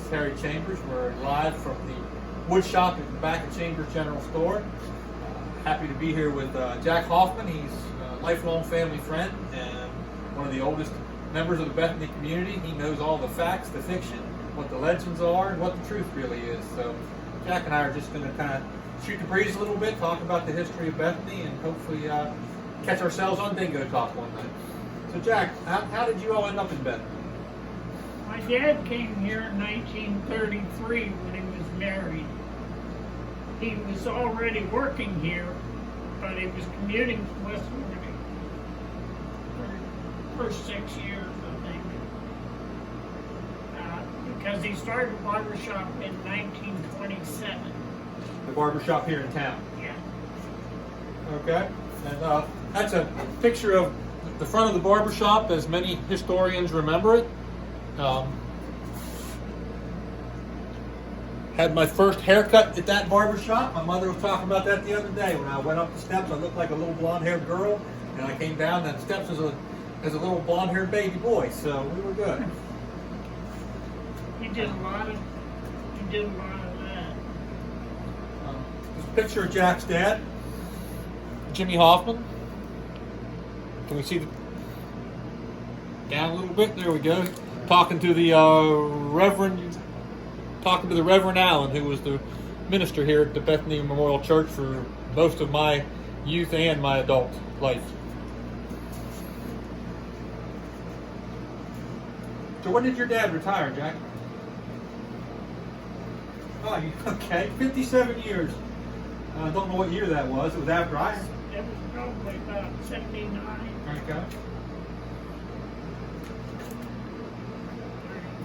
is Harry Chambers. We're live from the wood shop at the back of Chambers General Store. Happy to be here with Jack Hoffman. He's a lifelong family friend and one of the oldest members of the Bethany community. He knows all the facts, the fiction, what the legends are, and what the truth really is. So Jack and I are just going to kind of shoot the breeze a little bit, talk about the history of Bethany, and hopefully catch ourselves on Bingo Talk one night. So Jack, how did you all end up in Bethany? My dad came here in 1933 when he was married. He was already working here, but he was commuting from West Liberty for the first 6 years, I think. Because he started a barbershop in 1927. The barbershop here in town. Yeah. Okay. And that's a picture of the front of the barbershop as many historians remember it. Had my first haircut at that barbershop. My mother was talking about that the other day. When I went up the steps, I looked like a little blonde-haired girl, and I came down the steps as a little blonde-haired baby boy. So we were good. He did a lot of that. This is a picture of Jack's dad, Jimmy Hoffman. Can we see down a little bit? There we go. Talking to the Reverend Allen, who was the minister here at the Bethany Memorial Church for most of my youth and my adult life. So when did your dad retire, Jack? Oh, okay, 57 years. I don't know what year that was. It was after I... It was probably about 79. Okay.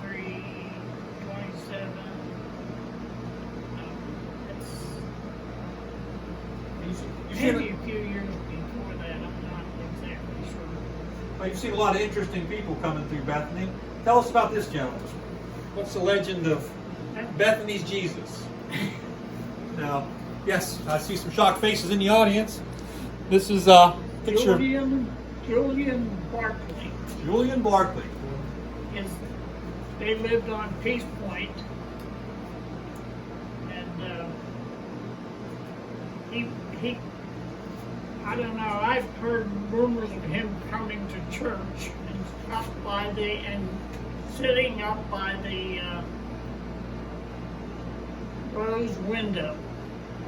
33, 27. Maybe a few years before that, I'm not exactly sure. Well, you've seen a lot of interesting people coming through Bethany. Tell us about this gentleman. What's the legend of Bethany's Jesus? Now, yes, I see some shocked faces in the audience. This is a picture Julian Barclay. Julian Barclay. They lived on Peace Point, and he I don't know, I've heard rumors of him coming to church and sitting up by the rose window.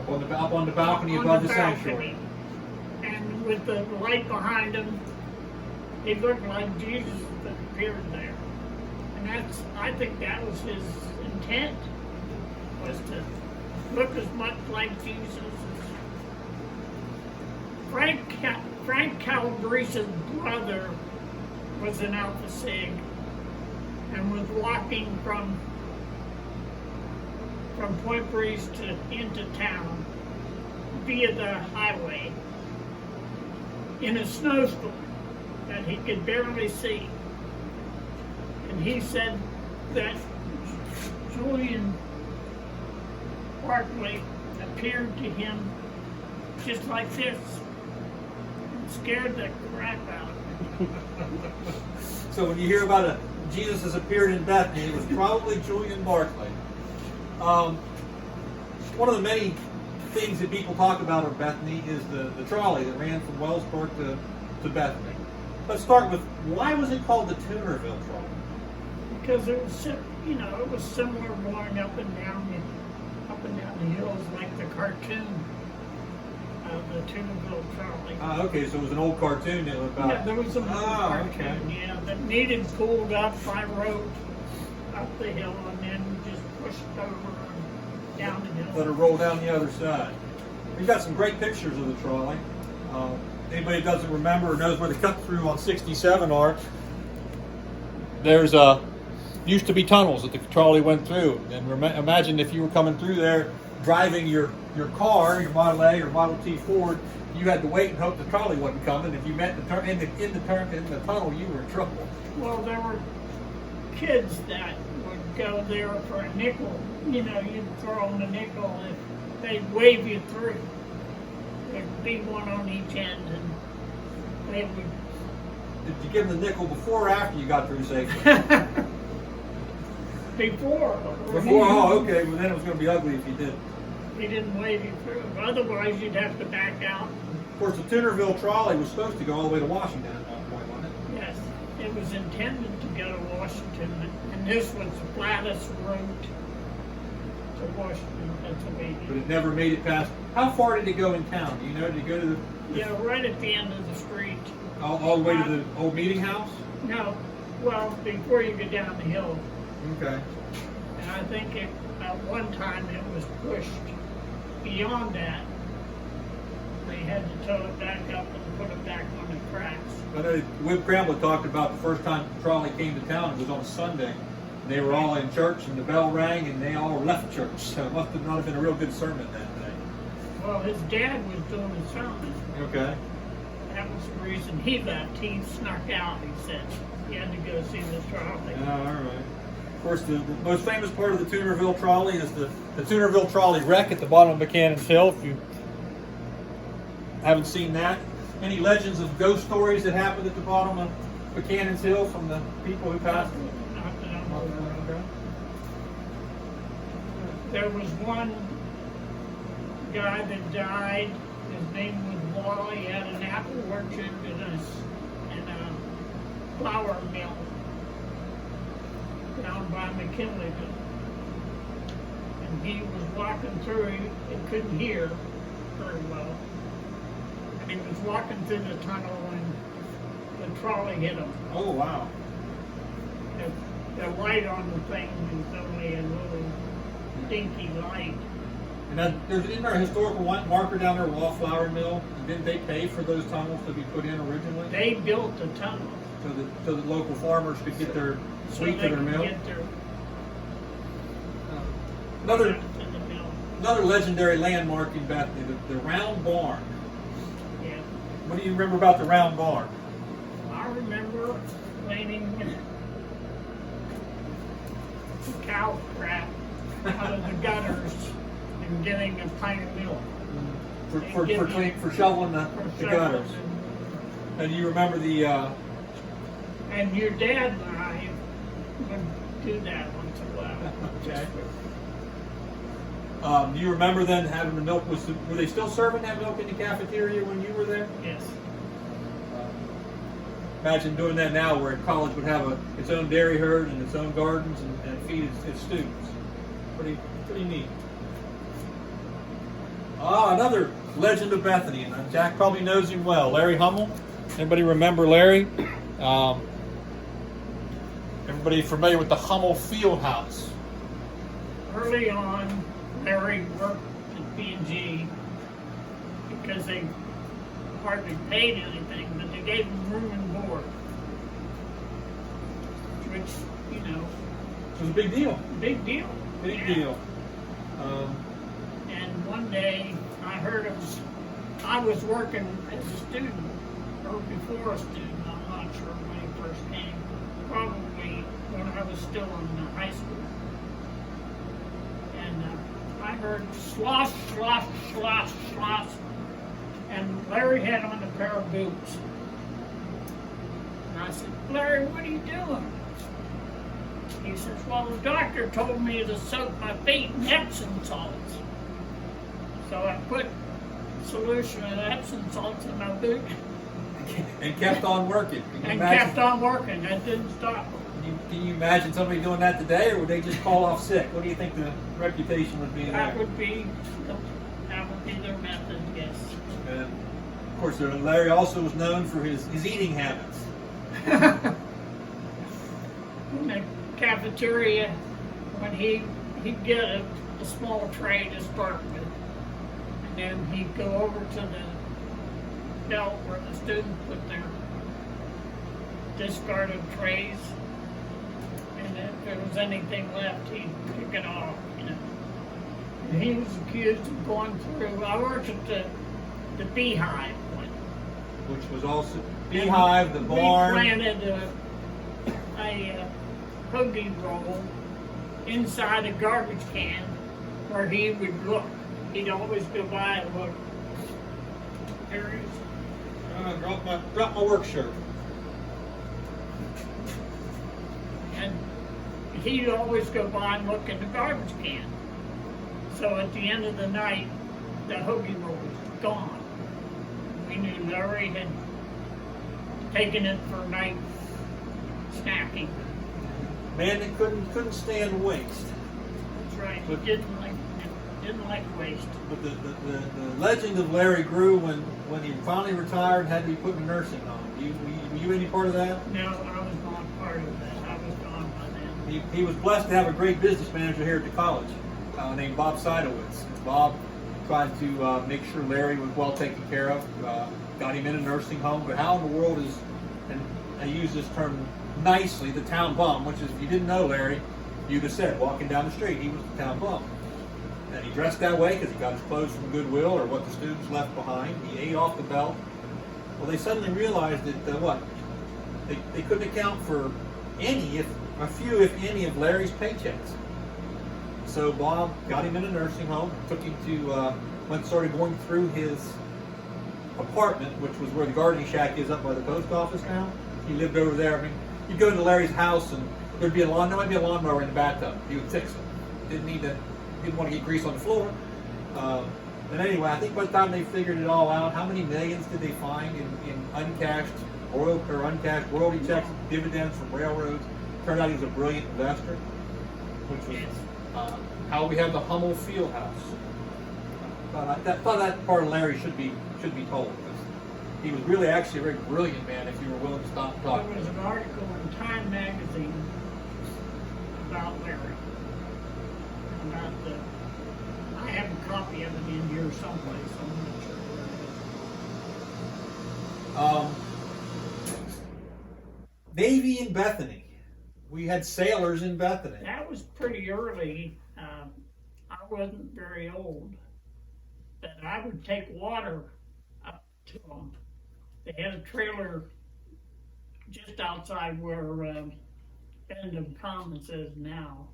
Up on the balcony above the sanctuary. And with the light behind him, he looked like Jesus that appeared there. And I think that was his intent, was to look as much like Jesus as Frank Calabrese's brother was an Alpha Sig and was walking from Point Breeze into town via the highway in a snowstorm that he could barely see. And he said that Julian Barclay appeared to him just like this. Scared the crap out of me. So when you hear about Jesus has appeared in Bethany, it was probably Julian Barclay. One of the many things that people talk about of Bethany is the trolley that ran from Wellsburg to Bethany. Let's start with, why was it called the Tunerville trolley? Because it was, it was similar going up and down the hills like the cartoon. The Tunerville trolley. Okay, so it was an old cartoon that was about... Yeah, there was an old cartoon, okay. That needed pulled up by road up the hill and then just pushed over and down the hill. Let it roll down the other side. We've got some great pictures of the trolley. Anybody that doesn't remember or knows where the cut through on 67 are, there's used to be tunnels that the trolley went through. And imagine if you were coming through there driving your car, your Model A or Model T Ford, you had to wait and hope the trolley wasn't coming. If you met in the tunnel, you were in trouble. Well, there were kids that would go there for a nickel. You'd throw them a nickel and they'd wave you through. There'd be one on each end, and they would. Did you give them the nickel before or after you got through safely? Before. Before, oh, okay, well then it was going to be ugly if you did. He didn't wave you through. Otherwise, you'd have to back out. Of course, the Tunerville trolley was supposed to go all the way to Washington at one point, wasn't it? Yes, it was intended to go to Washington, and this was the flattest route to Washington, Pennsylvania. But it never made it past. How far did it go in town? Do you know? Did it go to the Yeah, right at the end of the street. all the way to the old meeting house? No, well, before you go down the hill. Okay. And I think at one time it was pushed beyond that. They had to tow it back up and put it back on the tracks. I know Whip Cramble talked about the first time the trolley came to town. It was on a Sunday. They were all in church, and the bell rang, and they all left church. So it must have not have been a real good sermon that day. Well, his dad was doing the sermon. Okay. That was the reason he left. He snuck out, he said. He had to go see the trolley. Oh, all right. Of course, the most famous part of the Tunerville trolley is the Tunerville trolley wreck at the bottom of Buchanan's Hill. If you haven't seen that, any legends of ghost stories that happened at the bottom of Buchanan's Hill from the people who passed? Not that I'm aware of. There was one guy that died. His name was Wally. He had an apple orchard and a flour mill down by McKinleyville. And he was walking through, he couldn't hear very well. And he was walking through the tunnel and the trolley hit him. Oh, wow. The light on the thing is only a little dinky light. And then isn't there a historical marker down there, Wallflower Mill? Didn't they pay for those tunnels to be put in originally? They built the tunnel. So the local farmers could get their sweet to their mill? Another legendary landmark in Bethany, the Round Barn. Yeah. What do you remember about the Round Barn? I remember cleaning cow crap out of the gutters and getting a pint of milk. For shoveling the gutters. And you remember the... And your dad and I would do that once in a while. Okay. Do you remember then having the milk? Were they still serving that milk in the cafeteria when you were there? Yes. Imagine doing that now, where college would have its own dairy herd and its own gardens and feed its students. Pretty neat. Another legend of Bethany, and Jack probably knows him well. Larry Hummel. Anybody remember Larry? Everybody familiar with the Hummel Field House? Early on, Larry worked at B&G because they hardly paid anything, but they gave him room and board, which, It was a big deal. big deal. Big deal. And one day, I heard I was working as a student, or before a student, I'm not sure when he first came, probably when I was still in high school. And I heard slosh, slosh, slosh, slosh, and Larry had on a pair of boots. And I said, Larry, what are you doing? He says, well, the doctor told me to soak my feet in Epsom salts. So I put solution of Epsom salts in my boot. And kept on working. Kept on working. That didn't stop. Can you imagine somebody doing that today, or would they just call off sick? What do you think the reputation would be there? That would be their method, yes. And of course, Larry also was known for his eating habits. In the cafeteria, when he'd get a small tray to start with, and then he'd go over to the belt where the students put their discarded trays, and if there was anything left, he'd pick it off, And he was accused of going through. I worked at the beehive one, Which was also beehive, the barn. We planted a hoagie roll inside a garbage can where he would look. He'd always go by and look. There he is. Drop my work shirt. And he'd always go by and look in the garbage can. So at the end of the night, the hoagie roll was gone. We knew Larry had taken it for night snacking. Man that couldn't stand waste. That's right. He didn't like waste. But the legend of Larry grew when he finally retired and had to be put in a nursing home. Were you any part of that? No, I was not part of that. I was gone by then. He was blessed to have a great business manager here at the college named Bob Seidowitz. Bob tried to make sure Larry was well taken care of, got him in a nursing home. But how in the world is, and I use this term nicely, the town bum, which is, if you didn't know Larry, you'd have said, walking down the street, he was the town bum. And he dressed that way because he got his clothes from Goodwill or what the students left behind. He ate off the belt. Well, they suddenly realized that they couldn't account for a few, if any, of Larry's paychecks. So Bob got him in a nursing home, took him to, started going through his apartment, which was where the gardening shack is up by the post office now. He lived over there. I mean, you'd go to Larry's house and there might be a lawnmower in the bathtub. He would fix it. Didn't want to get grease on the floor. But anyway, I think by the time they figured it all out, how many millions did they find in uncashed royalty checks, dividends from railroads? Turned out he was a brilliant investor, which was how we have the Hummel field house. Thought that part of Larry should be told, because he was really actually a very brilliant man if you were willing to stop talking. There was an article in Time magazine about Larry. I have a copy of it in here someplace. I'm not sure where it is. Navy in Bethany. We had sailors in Bethany. That was pretty early. I wasn't very old, but I would take water up to them. They had a trailer just outside where Bendham Commons is now,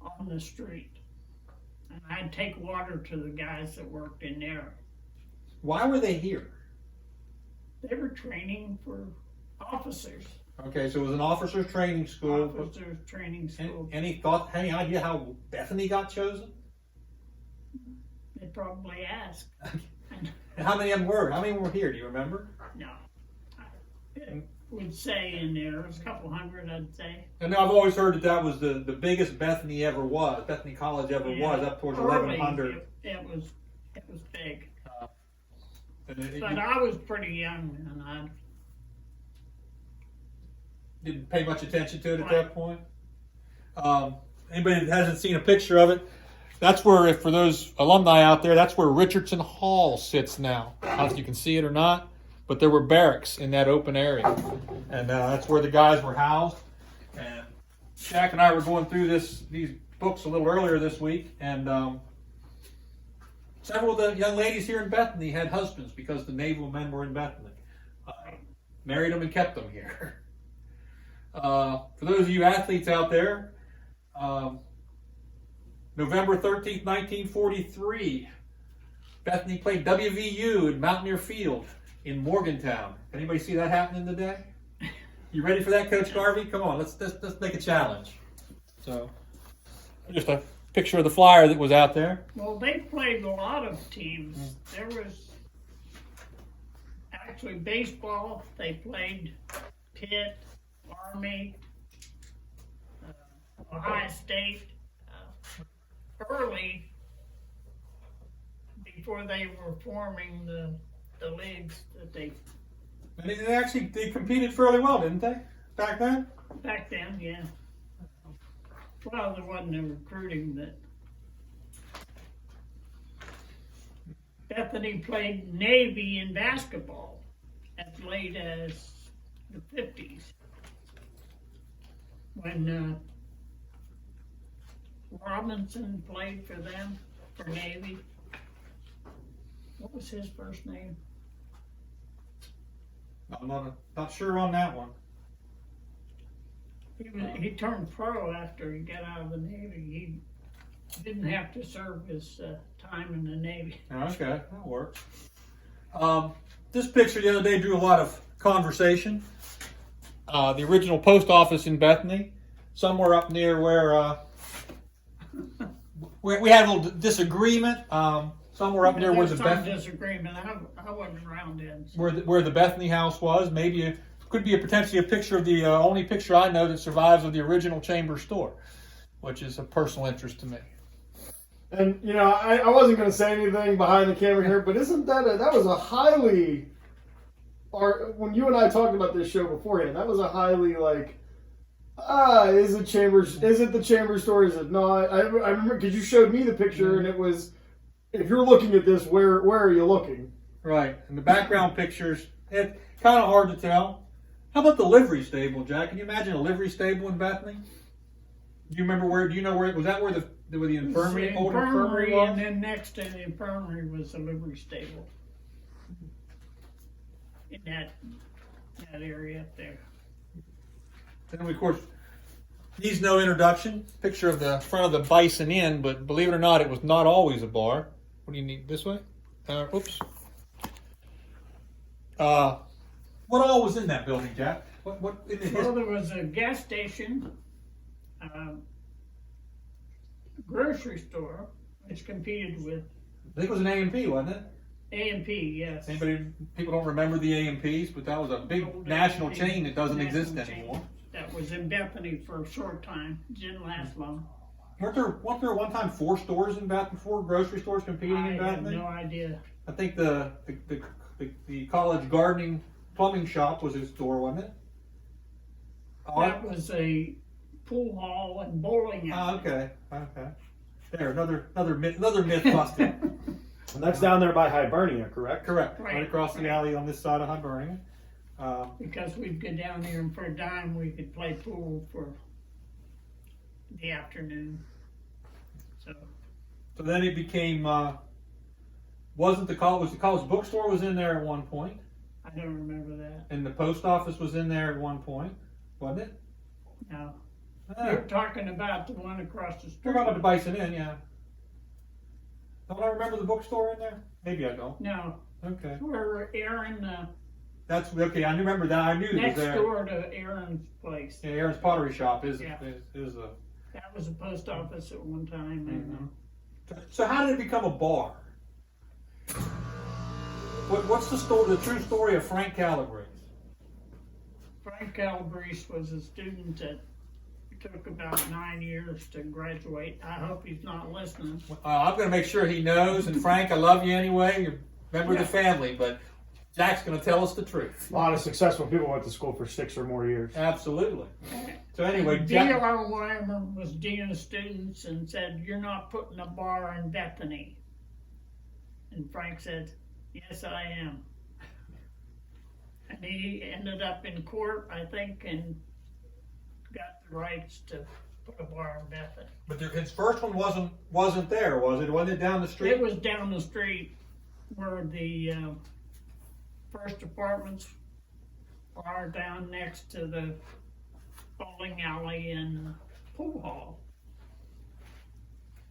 on the street. And I'd take water to the guys that worked in there. Why were they here? They were training for officers. Okay, so it was an officers training school. Officers training school. Any idea how Bethany got chosen? They probably asked. How many of them were? How many were here? Do you remember? No. I would say in there, it was a couple hundred, I'd say. And I've always heard that was the biggest Bethany ever was. Bethany College ever was, up towards 1100. It was big. But I was pretty young, and I didn't pay much attention to it at that point. Anybody that hasn't seen a picture of it, that's where, for those alumni out there, that's where Richardson Hall sits now. I don't know if you can see it or not, but there were barracks in that open area. And that's where the guys were housed. And Jack and I were going through these books a little earlier this week, and several of the young ladies here in Bethany had husbands because the naval men were in Bethany. Married them and kept them here. For those of you athletes out there, November 13th, 1943, Bethany played WVU at Mountaineer Field in Morgantown. Anybody see that happening today? You ready for that, Coach Garvey? Come on, let's make a challenge. So, just a picture of the flyer that was out there. Well, they played a lot of teams. There was actually baseball. They played Pitt, Army, Ohio State. Early, before they were forming the leagues that they... And they competed fairly well, didn't they, back then? Back then, yeah. Well, there wasn't a recruiting that... Bethany played Navy in basketball as late as the 50s. When Robinson played for them, for Navy. What was his first name? I'm not sure on that one. He turned pro after he got out of the Navy. He didn't have to serve his time in the Navy. Okay, that works. This picture the other day drew a lot of conversation. The original post office in Bethany somewhere up near where we had a little disagreement. Somewhere up near where the disagreement. I wasn't around then. So. Where the Bethany house was. Maybe it could be potentially a picture of the only picture I know that survives of the original chamber store, which is of personal interest to me. And you know, I wasn't going to say anything behind the camera here, but isn't that was a highly, or when you and I talked about this show beforehand, that was a highly like, is it the chamber store? Is it not? I remember because you showed me the picture and it was, if you're looking at this, where are you looking? Right, and the background pictures, it's kind of hard to tell. How about the livery stable, Jack? Can you imagine a livery stable in Bethany? Do you remember where? Do you know where? Was that where the infirmary, old infirmary was? And then next to the infirmary was the livery stable. In that area up there. And of course, needs no introduction. Picture of the front of the Bison Inn, but believe it or not, it was not always a bar. What do you need? This way? Oops. What all was in that building, Jack? What? Well, there was a gas station, grocery store, which competed with. I think it was an A&P, wasn't it? A&P, yes. People don't remember the A&Ps, but that was a big national chain that doesn't exist anymore. That was in Bethany for a short time. It didn't last long. Weren't there one time 4 stores in Bethany, 4 grocery stores competing in Bethany? I have no idea. I think the college gardening plumbing shop was a store, wasn't it? That was a pool hall and bowling alley. Okay. There, another myth busted. And that's down there by Hibernia, correct? Correct. Right across the alley on this side of Hibernia. Because we'd go down there and for a dime we could play pool for the afternoon. So then it became was the college bookstore was in there at one point. I don't remember that. And the post office was in there at one point, wasn't it? No. You're talking about the one across the street. We're talking about the Bison Inn, yeah. Don't I remember the bookstore in there? Maybe I don't. No. Okay. Where Aaron. That's okay. I remember that. I knew it was there. Next door to Aaron's place. Yeah, Aaron's Pottery Shop is a. That was a post office at one time. Mm-hmm. So how did it become a bar? What's the story? The true story of Frank Calabrese? Frank Calabrese was a student that took about 9 years to graduate. I hope he's not listening. I'm going to make sure he knows. And Frank, I love you anyway. You're a member of the family, but Jack's going to tell us the truth. A lot of successful people went to school for 6 or more years. Absolutely. So anyway, D.R. Wyman was dean of students and said, "You're not putting a bar in Bethany." And Frank said, "Yes, I am." And he ended up in court, I think, and got the rights to put a bar in Bethany. But his first one wasn't there, was it? Wasn't it down the street? It was down the street where the first apartments are, down next to the bowling alley and pool hall.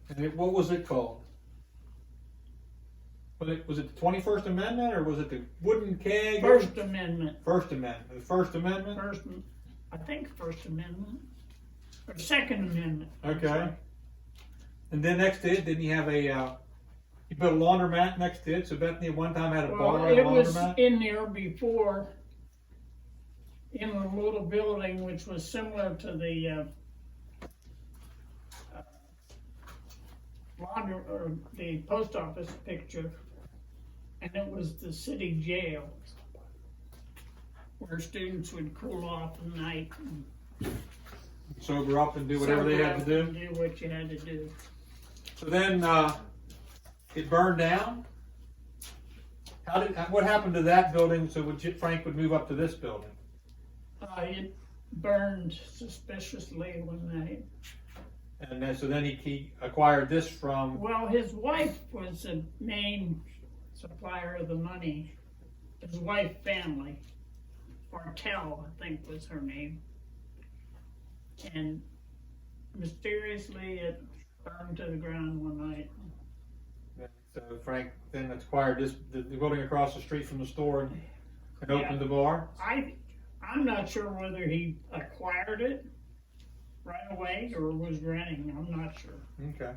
And what was it called? Was it the 21st Amendment or was it the wooden keg? First Amendment. First Amendment. The First Amendment? I think First Amendment. Or Second Amendment. Okay. And then next to it, didn't you have you put a laundromat next to it? So Bethany at one time had a bar and a laundromat? It was in there before, in a little building which was similar to the the post office picture, and it was the city jail where students would cool off at night and sober up and do whatever they had to do. Do what you had to do. So then it burned down. What happened to that building? So Frank would move up to this building. It burned suspiciously one night. And then he acquired this from... Well, his wife was the main supplier of the money. His wife family. Bartell, I think was her name. And mysteriously it burned to the ground one night. So Frank then acquired the building across the street from the store and opened the bar? I'm not sure whether he acquired it right away or was renting. I'm not sure. Okay.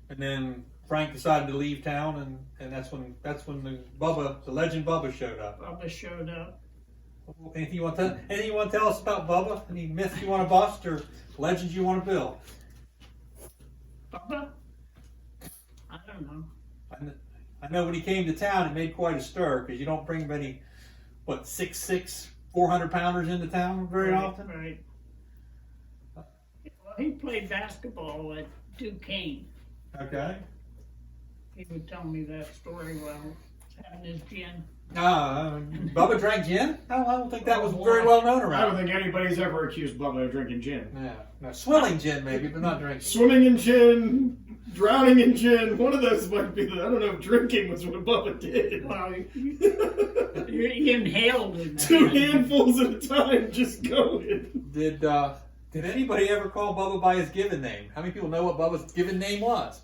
And then Frank decided to leave town, and that's when the legend Bubba showed up. Bubba showed up. Anything you want to tell us about Bubba? Any myths you want to bust or legends you want to build? Bubba? I don't know. I know when he came to town, it made quite a stir because you don't bring many, 6'6", 400-pounders into town very often. Right. Well, he played basketball at Duquesne. Okay. He would tell me that story while having his gin. Bubba drank gin? I don't think that was very well known I around. don't think anybody's ever accused Bubba of drinking gin. Yeah. No, swilling gin maybe, but not drinking. Swimming in gin, drowning in gin. One of those might be I don't know if drinking was what Bubba did. Well, he inhaled it. 2 handfuls at a time, just going. Did anybody ever call Bubba by his given name? How many people know what Bubba's given name was?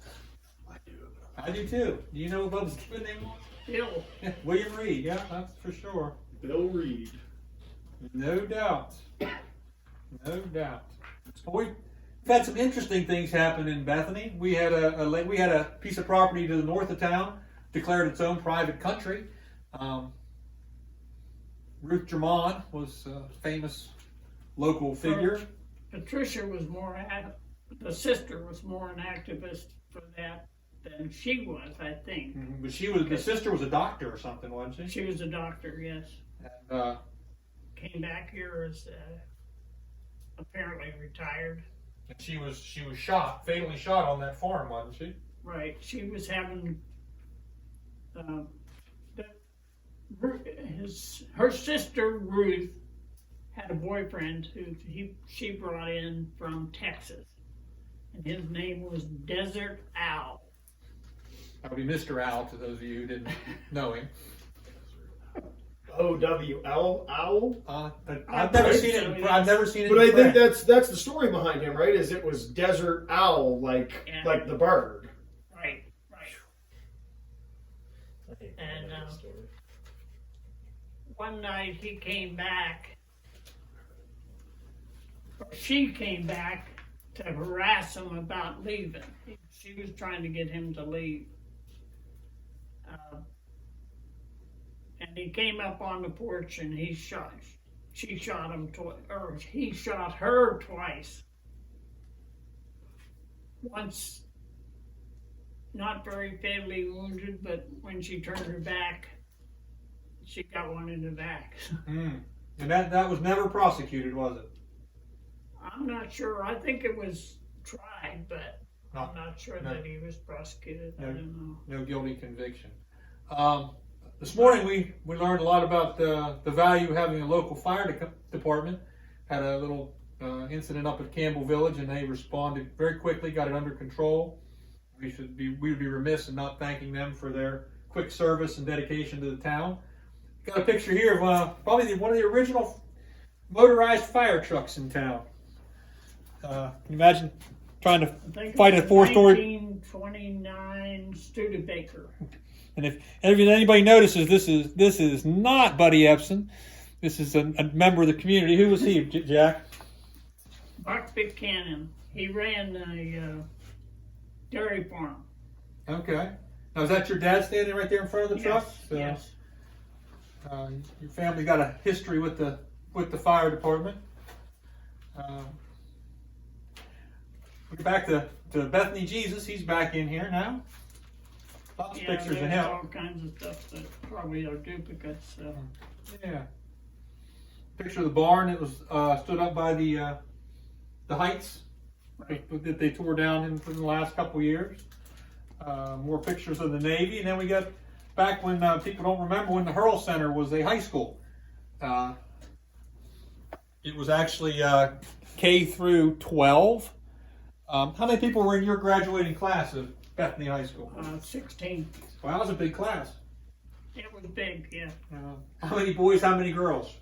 I do too. Do you know what Bubba's given name was? Bill. William Reed, yeah, that's for sure. Bill Reed. No doubt. No doubt. Well, we've had some interesting things happen in Bethany. We had a piece of property to the north of town declared its own private country. Ruth Germond was a famous local figure. Patricia was the sister was more an activist for that than she was, I think. Mm-hmm. But the sister was a doctor or something, wasn't she? She was a doctor, yes. And, came back here as apparently retired. and she was shot, fatally shot on that farm, wasn't she? Right. She was having her sister Ruth had a boyfriend who she brought in from Texas, and his name was Desert Owl. That would be Mr. Owl to those of you who didn't know him. O-W-L, Owl? I've never seen it. I've never seen it. But in I think print. that's the story behind him, right? Is it was Desert Owl, like the bird. Right. And one night he came back, or she came back to harass him about leaving. She was trying to get him to leave. And he came up on the porch and she shot him twice, or he shot her twice. Once, not very fatally wounded, but when she turned her back, she got one in the back. And that was never prosecuted, was it? I'm not sure. I think it was tried, but No. I'm not sure No. that he was prosecuted. No. I don't know. No guilty conviction. This morning we learned a lot about the value of having a local fire department. Had a little incident up at Campbell Village, and they responded very quickly, got it under control. We would be remiss in not thanking them for their quick service and dedication to the town. Got a picture here of probably one of the original motorized fire trucks in town. Can you imagine trying to fight a 4-story? 1929 Studebaker. And if anybody notices, this is not Buddy Epson. This is a member of the community. Who was he, Jack? Buck Buchanan. He ran a dairy farm. Okay. Now, is that your dad standing right there in front of the truck? Yes. Your family got a history with the fire department. We get back to Bethany Jesus. He's back in here now. Lots of pictures of there's him. all kinds of stuff that probably are duplicates. Yeah. Picture of the barn that was stood up by the Heights that they tore down in the last couple of years. More pictures of the Navy, and then we got back when people don't remember when the Hurl Center was a high school. It was actually K through 12. How many people were in your graduating class of Bethany High School? 16. Well, that was a big class. It was big, yeah. How many boys? How many girls?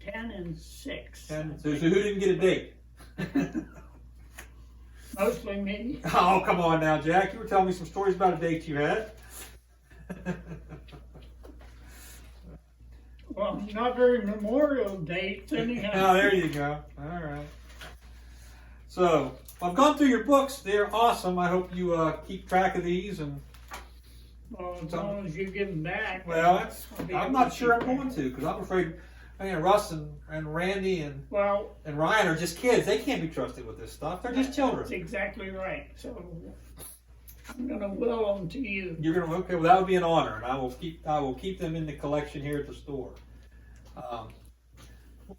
10 and 6. 10. So who didn't get a date? Mostly me. Oh, come on now, Jack. You were telling me some stories about a date you had. Well, not very memorial dates anyhow. Oh, there you go. All right. So I've gone through your books. They're awesome. I hope you keep track of these. And Well, as long as you give them back. well, I'll be I'm able not to sure I'm keep going track. to because I'm afraid. Russ and Randy and Well, Ryan are just kids. They can't be trusted with this stuff. They're just children. that's exactly right. So I'm gonna will them to you. You're gonna okay. Well, that would be an honor, and I will keep them in the collection here at the store.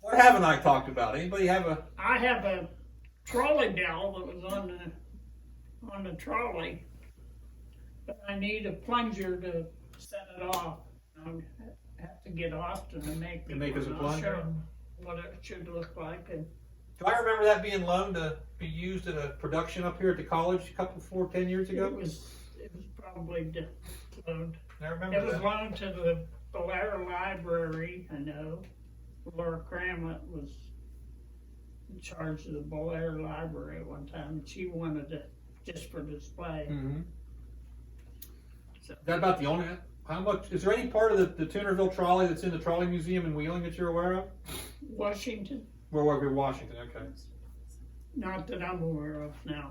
What haven't I talked about? Anybody have a? I have a trolley bell that was on the trolley, but I need a plunger to set it off. I'll have to get Austin to make me Make us a one. I'll plunger? show him what it should look like. And Do I remember that being loaned to be used at a production up here at the college a 10 years ago? it was probably loaned. I remember It was that. loaned to the Blair Library. I know Laura Cramlett was in charge of the Blair Library at one time, and she wanted it just for display. Mm-hmm. So, Is that about the only? How much? Is there any part of the Tunerville trolley that's in the Trolley Museum in Wheeling that you're aware of? Washington, Washington. Okay. not that I'm aware of now.